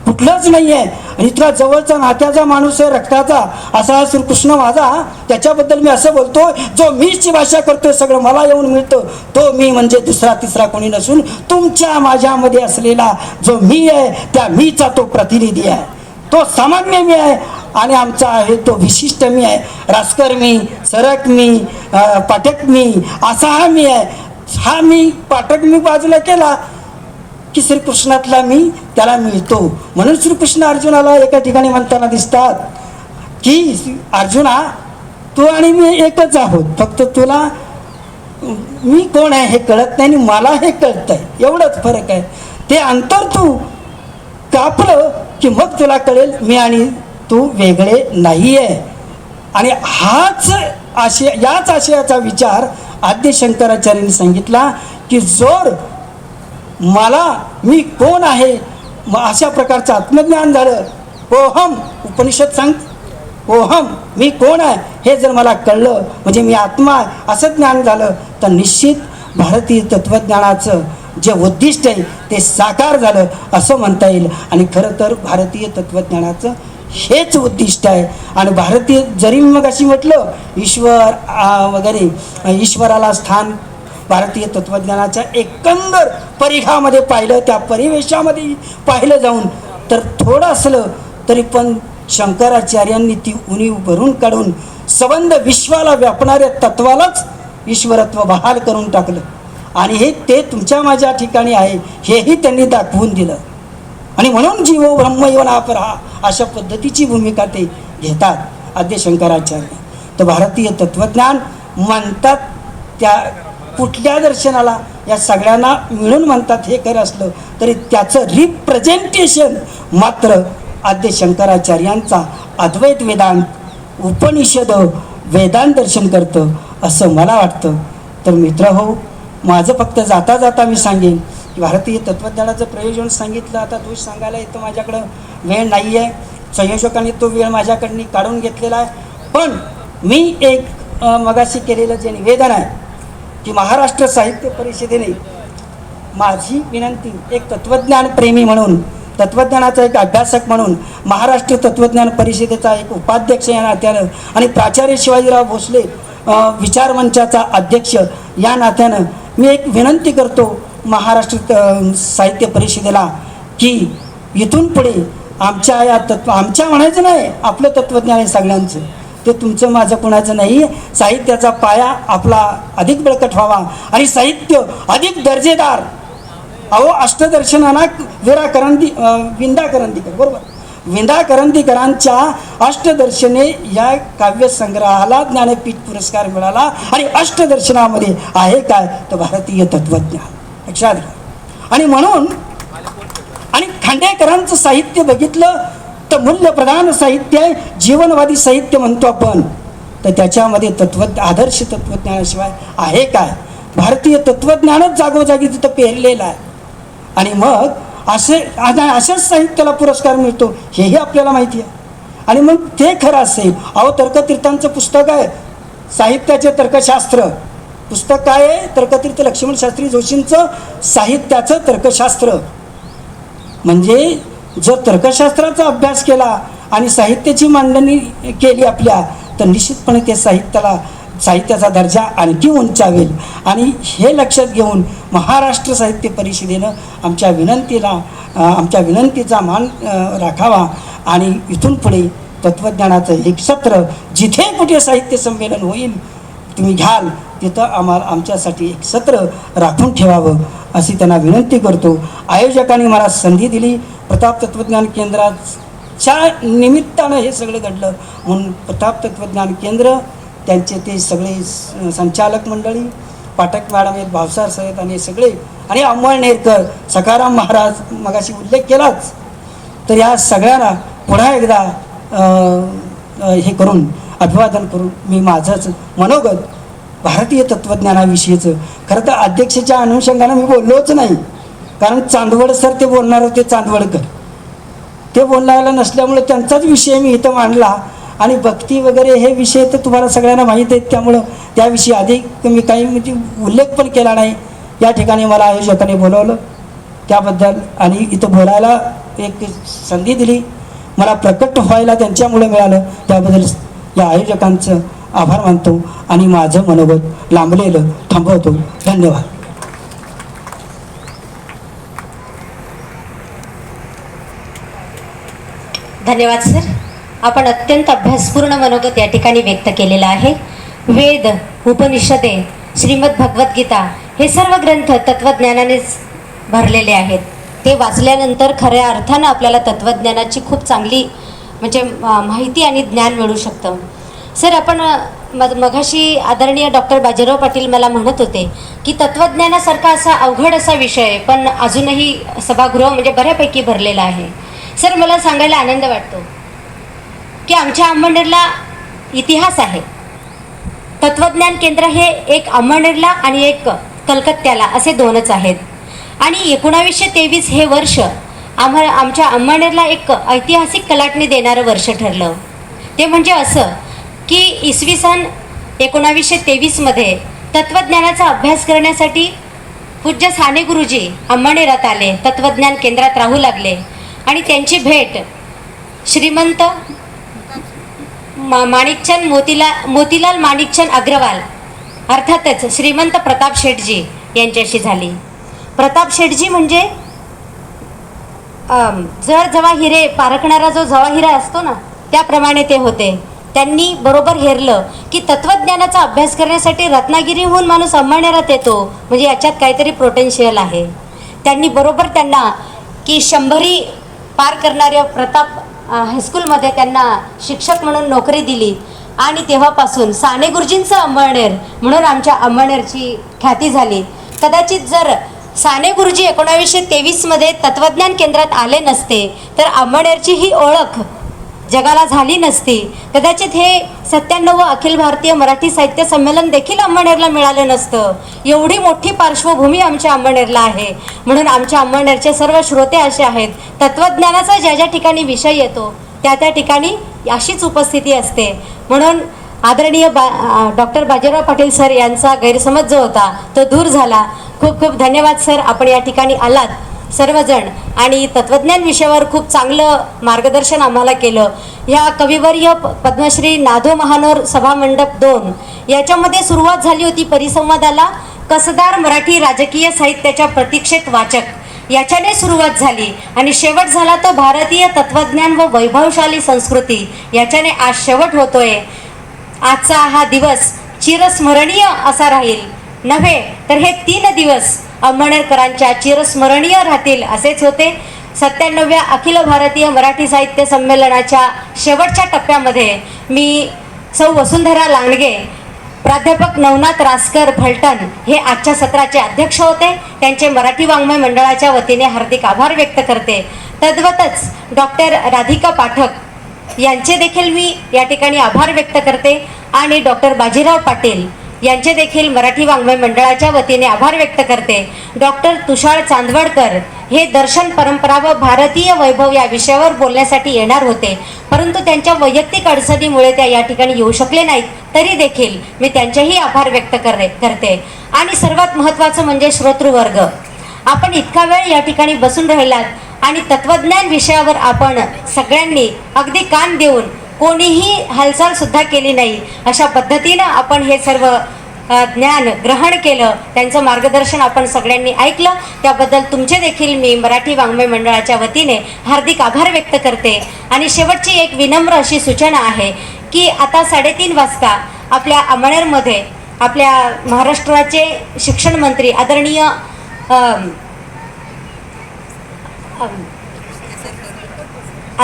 Speaker 1: कुठलंच नाही आहे. आणि इतका जवळचा नात्याचा माणूस आहे, रक्ताचा असा श्रीकृष्ण माझा. त्याच्याबद्दल मी असं बोलतो, जो मीची भाषा करतोय सगळं मला येऊन मिळतं, तो मी म्हणजे दुसरा तिसरा कोणी नसून तुमच्या माझ्यामध्ये असलेला जो मी आहे त्या मीचा तो प्रतिनिधी आहे, तो सामान्य मी आहे. आणि आमचा आहे तो विशिष्ट मी आहे, रासकर मी, सरक मी, पाठक मी, असा हा मी आहे. हा मी पाठक मी बाजूला केला की श्रीकृष्णातला मी त्याला मिळतो. म्हणून श्रीकृष्ण अर्जुनाला एका ठिकाणी म्हणताना दिसतात की अर्जुना तू आणि मी एकच आहोत, फक्त तुला मी कोण आहे हे कळत नाही आणि मला हे कळत आहे, एवढंच फरक आहे. ते अंतर तू कापलं की मग तुला कळेल मी आणि तू वेगळे नाही आहे. आणि याच आशयाचा विचार आद्य शंकराचार्यांनी सांगितला की जोर मला मी कोण आहे अशा प्रकारचं आत्मज्ञान झालं, ओहम उपनिषद सांग, ओहम मी कोण आहे हे जर मला कळलं म्हणजे मी आत्मा आहे असं ज्ञान झालं तर निश्चित भारतीय तत्त्वज्ञानाचं जे उद्दिष्ट आहे ते साकार झालं असं म्हणता येईल. आणि खरं तर भारतीय तत्त्वज्ञानाचं हेच उद्दिष्ट आहे. आणि भारतीय जरी मग अशी म्हटलं ईश्वर वगैरे, ईश्वराला स्थान भारतीय तत्त्वज्ञानाच्या एकंदर परिघामध्ये पाहिलं, त्या परिवेशामध्ये पाहिलं जाऊन तर थोडं असलं तरी पण शंकराचार्यांनी ती उणीव भरून काढून संबंध विश्वाला व्यापणाऱ्या तत्वालाच ईश्वरत्व बहाल करून टाकलं. आणि हे ते तुमच्या माझ्या ठिकाणी आहे हेही त्यांनी दाखवून दिलं. आणि म्हणून जीवो ब्रह्म योनापरा अशा पद्धतीची भूमिका ते घेतात आद्य शंकराचार्य. तर भारतीय तत्त्वज्ञान म्हणतात त्या कुठल्या दर्शनाला या सगळ्यांना मिळून म्हणतात हे खरं असलं तरी त्याचं रिप्रेझेंटेशन मात्र आद्य शंकराचार्यांचा अद्वैत वेदांत उपनिषद वेदांत दर्शन करतं असं मला वाटतं. तर मित्र हो, माझं फक्त जाता जाता मी सांगेन की भारतीय तत्त्वज्ञानाचं प्रयोजन सांगितलं. आता तू सांगायला येतं, माझ्याकडं वेळ नाही आहे, संयोजकांनी तो वेळ माझ्याकडनं काढून घेतलेला आहे. पण मी एक मगाशी केलेलं जे निवेदन आहे की महाराष्ट्र साहित्य परिषदेने माझी विनंती, एक तत्त्वज्ञान प्रेमी म्हणून, तत्त्वज्ञानाचा एक अभ्यासक म्हणून, महाराष्ट्र तत्त्वज्ञान परिषदेचा एक उपाध्यक्ष या नात्यानं आणि प्राचार्य शिवाजीराव भोसले विचार मंचाचा अध्यक्ष या नात्यानं मी एक विनंती करतो महाराष्ट्र साहित्य परिषदेला की इथून पुढे आमच्या या आमच्या म्हणायचं नाही, आपलं तत्त्वज्ञान आहे सगळ्यांचं, ते तुमचं माझं कोणाचं नाही. साहित्याचा पाया आपला अधिक बळकट व्हावा आणि साहित्य अधिक दर्जेदार. अहो अष्टदर्शनांना विंदा करंदीकर, बरोबर, विंदा करंदीकरांच्या अष्टदर्शने या काव्यसंग्रहाला ज्ञानपीठ पुरस्कार मिळाला. आणि अष्टदर्शनामध्ये आहे काय तर भारतीय तत्त्वज्ञान लक्षात घ्या. आणि म्हणून आणि खांडेकरांचं साहित्य बघितलं तर मूल्यप्रधान साहित्य आहे, जीवनवादी साहित्य म्हणतो आपण. तर त्याच्यामध्ये आदर्श तत्त्वज्ञानाशिवाय आहे काय? भारतीय तत्त्वज्ञानच जागोजागी तिथं पेरलेलं आहे. आणि मग अशाच साहित्याला पुरस्कार मिळतो हेही आपल्याला माहिती आहे. आणि मग ते खरं असेल, अहो तर्कतीर्थांचं पुस्तक आहे साहित्याचे तर्कशास्त्र, पुस्तक काय आहे? तर्कतीर्थ लक्ष्मण शास्त्री जोशींचं साहित्याचं तर्कशास्त्र. म्हणजे जर तर्कशास्त्राचा अभ्यास केला आणि साहित्याची मांडणी केली आपल्या तर निश्चितपणे ते साहित्याचा दर्जा आणखी उंचावेल. आणि हे लक्षात घेऊन महाराष्ट्र साहित्य परिषदेनं आमच्या विनंतीचा मान राखावा. आणि इथून पुढे तत्त्वज्ञानाचं एक सत्र जिथे कुठे साहित्य संमेलन होईल तुम्ही घ्याल तिथं आमच्यासाठी एक सत्र राखून ठेवावं अशी त्यांना विनंती करतो. आयोजकांनी मला संधी दिली, प्रताप तत्त्वज्ञान केंद्राच्या निमित्तानं हे सगळं घडलं म्हणून प्रताप तत्त्वज्ञान केंद्र, त्यांचे ते सगळे संचालक मंडळी, पाठक मॅडम आहेत, भावसार साहेब आणि सगळे, आणि अंमळ नेरकर, सखाराम महाराज मगाशी उल्लेख केलाच. तर या सगळ्यांना पुन्हा एकदा हे करून अभिवादन करून मी माझंच मनोगत भारतीय तत्त्वज्ञानाविषयीचं, खरं तर अध्यक्षाच्या अनुषंगानं मी बोललोच नाही, कारण चांदवड सर ते बोलणार होते, चांदवडकर ते बोलायला नसल्यामुळे त्यांचाच विषय मी इथं मांडला. आणि भक्ती वगैरे हे विषय तर तुम्हाला सगळ्यांना माहीत आहेत, त्यामुळं त्याविषयी अधिक मी काही म्हणजे उल्लेख पण केला नाही. या ठिकाणी मला आयोजकांनी बोलवलं त्याबद्दल आणि इथं बोलायला एक संधी दिली, मला प्रकट व्हायला त्यांच्यामुळे मिळालं, त्याबद्दल या आयोजकांचं आभार मानतो आणि माझं मनोगत लांबलेलं थांबवतो. धन्यवाद.
Speaker 2: धन्यवाद सर. आपण अत्यंत अभ्यासपूर्ण मनोगत या ठिकाणी व्यक्त केलेलं आहे. वेद, उपनिषदे, श्रीमद भगवद्गीता हे सर्व ग्रंथ तत्त्वज्ञानानेच भरलेले आहेत. ते वाचल्यानंतर खऱ्या अर्थानं आपल्याला तत्त्वज्ञानाची खूप चांगली म्हणजे माहिती आणि ज्ञान मिळू शकतं. सर आपण मघाशी आदरणीय डॉक्टर बाजीराव पाटील मला म्हणत होते की तत्त्वज्ञानासारखा असा अवघड असा विषय पण अजूनही सभागृह म्हणजे बऱ्यापैकी भरलेला आहे. सर मला सांगायला आनंद वाटतो की आमच्या अंमळनेरला इतिहास आहे, तत्वज्ञान केंद्र हे एक अंमळनेरला आणि एक कलकत्त्याला असे दोनच आहेत. आणि 1923 हे वर्ष आमच्या अंमळनेरला एक ऐतिहासिक कलाटणी देणारं वर्ष ठरलं. ते म्हणजे असं की इसवी सन 1923मध्ये तत्त्वज्ञानाचा अभ्यास करण्यासाठी पूज्य साने गुरुजी अंमळनेरात आले, तत्त्वज्ञान केंद्रात राहू लागले आणि त्यांची भेट श्रीमंत माणिकचंद मोतीलाल माणिकचंद अग्रवाल अर्थातच श्रीमंत प्रताप शेठजी यांच्याशी झाली. प्रताप शेठजी म्हणजे जवा हिरे पारखणारा जो जवा हिरा असतो ना त्याप्रमाणे ते होते. त्यांनी बरोबर हेरलं की तत्त्वज्ञानाचा अभ्यास करण्यासाठी रत्नागिरीहून माणूस अंमळनेरात येतो म्हणजे याच्यात काहीतरी पोटेन्शियल आहे. त्यांनी बरोबर त्यांना की 100 पार करणाऱ्या प्रताप हायस्कूलमध्ये त्यांना शिक्षक म्हणून नोकरी दिली आणि तेव्हापासून साने गुरुजींचं अंमळनेर म्हणून आमच्या अंमळनेरची ख्याती झाली. कदाचित जर साने गुरुजी 1923मध्ये तत्त्वज्ञान केंद्रात आले नसते तर अंमळनेरची ही ओळख जगाला झाली नसती. कदाचित हे 97 अखिल भारतीय मराठी साहित्य संमेलन देखील अंमळनेरला मिळालं नसतं. एवढी मोठी पार्श्वभूमी आमच्या अंमळनेरला आहे. म्हणून आमच्या अंमळनेरचे सर्व श्रोते असे आहेत, तत्त्वज्ञानाचा ज्या ज्या ठिकाणी विषय येतो त्या त्या ठिकाणी अशीच उपस्थिती असते. म्हणून आदरणीय डॉक्टर बाजीराव पाटील सर यांचा गैरसमज जो होता तो दूर झाला. खूप खूप धन्यवाद सर, आपण या ठिकाणी आलात सर्वजण आणि तत्त्वज्ञान विषयावर खूप चांगलं मार्गदर्शन आम्हाला केलं. ह्या कविवर्य पद्मश्री नाधो महानोर सभामंडप 2 याच्यामध्ये सुरुवात झाली होती परिसंवादाला. कसदार मराठी राजकीय साहित्याच्या प्रतीक्षेत वाचक याच्याने सुरुवात झाली आणि शेवट झाला तो भारतीय तत्त्वज्ञान व वैभवशाली संस्कृती याच्याने आज शेवट होतोय. आजचा हा दिवस चिरस्मरणीय असा राहील नव्हे तर हे 3 दिवस अंमळनेरकरांच्या चिरस्मरणीय राहतील असेच होते. 97व्या अखिल भारतीय मराठी साहित्य संमेलनाच्या शेवटच्या टप्प्यामध्ये मी सौ वसुंधरा लांडगे, प्राध्यापक नवनाथ रासकर फलटण हे आजच्या सत्राचे अध्यक्ष होते. त्यांचे मराठी वाङ्मय मंडळाच्या वतीने हार्दिक आभार व्यक्त करते. तद्वतच डॉक्टर राधिका पाठक यांचे देखील मी या ठिकाणी आभार व्यक्त करते आणि डॉक्टर बाजीराव पाटील यांचे देखील मराठी वाङ्मय मंडळाच्या वतीने आभार व्यक्त करते. डॉक्टर तुषार चांदवडकर हे दर्शन परंपरा व भारतीय वैभव या विषयावर बोलण्यासाठी येणार होते, परंतु त्यांच्या वैयक्तिक अडचणीमुळे त्या या ठिकाणी येऊ शकले नाहीत. तरी देखील मी त्यांचेही आभार व्यक्त करते. आणि सर्वात महत्त्वाचं म्हणजे श्रोतृवर्ग, आपण इतका वेळ या ठिकाणी बसून राहिलात आणि तत्त्वज्ञान विषयावर आपण सगळ्यांनी अगदी कान देऊन कोणीही हालचाल सुद्धा केली नाही अशा पद्धतीनं आपण हे सर्व ज्ञान ग्रहण केलं. त्यांचं मार्गदर्शन आपण सगळ्यांनी ऐकलं, त्याबद्दल तुमचे देखील मी मराठी वाङ्मय मंडळाच्या वतीने हार्दिक आभार व्यक्त करते. आणि शेवटची एक विनम्र अशी सूचना आहे की आता 3:30 वाजता आपल्या अंमळनेरमध्ये आपल्या महाराष्ट्राचे शिक्षण मंत्री आदरणीय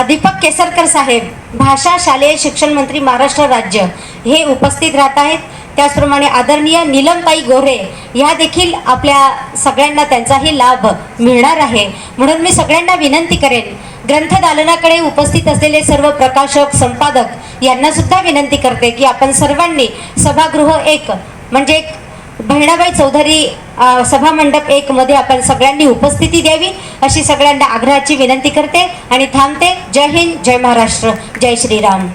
Speaker 2: दीपक केसरकर साहेब, भाषा शालेय शिक्षण मंत्री महाराष्ट्र राज्य हे उपस्थित राहत आहेत. त्याचप्रमाणे आदरणीय नीलमताई गोरे ह्या देखील आपल्या सगळ्यांना त्यांचाही लाभ मिळणार आहे. म्हणून मी सगळ्यांना विनंती करेन, ग्रंथदालनाकडे उपस्थित असलेले सर्व प्रकाशक संपादक यांना सुद्धा विनंती करते की आपण सर्वांनी सभागृह 1 म्हणजे बहिणाबाई चौधरी सभामंडप 1 मध्ये आपण सगळ्यांनी उपस्थिती द्यावी अशी सगळ्यांना आग्रहाची विनंती करते आणि थांबते. जय हिंद, जय महाराष्ट्र, जय श्रीराम.